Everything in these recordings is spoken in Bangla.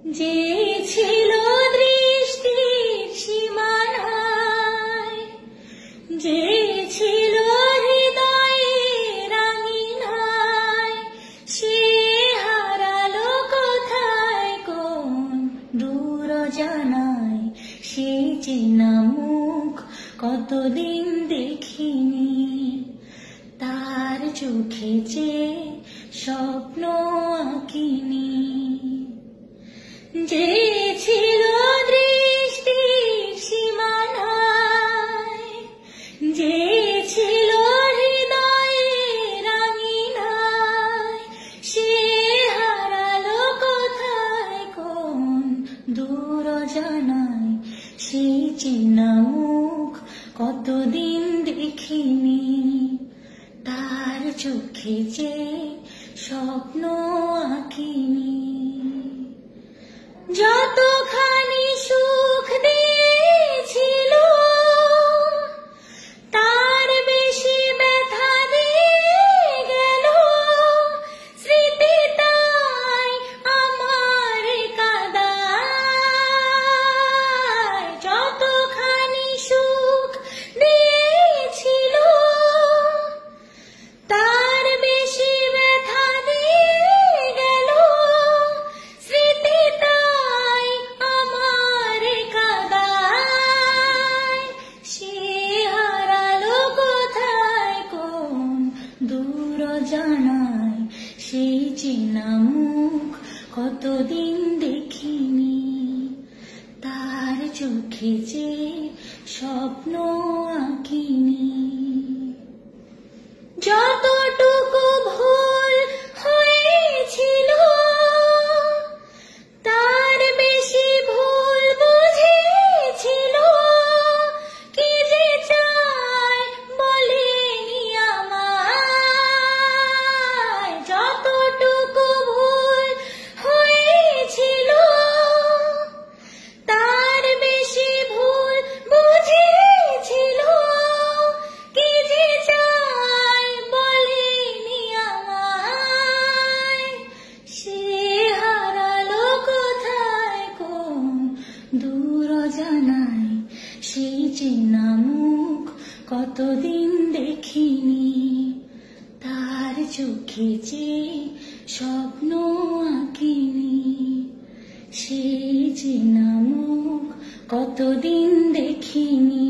যে ছিল দৃষ্টির সীমানায়, যে ছিল হৃদয়ের আঙিনায়, সে হারালো কোথায় কোন দূর জানায়। সে চেনা মুখ কতদিন দেখিনি, তার চোখে যে স্বপ্ন আঁকিনি। যে ছিল দৃষ্টির সীমানায়, যে ছিল হৃদয়ের আঙিনায়, সে হারালো কোথায় কোন দূর জানায়। সেই চেনা মুখ কতদিন দেখিনি, তার চোখে যে স্বপ্ন আঁকিনি। যতখানি সুখ দিয়েছিল, তার বেশি ব্যথা দিয়ে গেল। স্মৃতিটাই আমার কাঁদায়। যতখানি সুখ দিয়েছিল, তার বেশি ব্যথা দিয়ে গেল। স্মৃতিটাই আমার কাঁদায়। সে হারালো কোথায় কোন দূর জানায়। সেই চেনা মুখ কতদিন দেখিনি, তার চোখে যে স্বপ্ন আঁকিনি। যতটুকু ভুল হয়েছিল, তার বেশি ভুল বুঝেছিল। কি যে চায় বলেনি আমায়। যতটুকু ভুল হয়েছিল, তার বেশি ভুল বুঝেছিল। কি যে চায় বলেনি আমায়। সে হারালো কোথায় কোন দূর জানায়। সেই চেনা মুখ কতদিন দেখিনি, তার চোখে যে স্বপ্ন আঁকিনি। সেই চেনা মুখ কতদিন দেখিনি,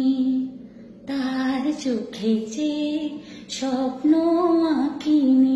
তার চোখে যে স্বপ্ন আঁকিনি।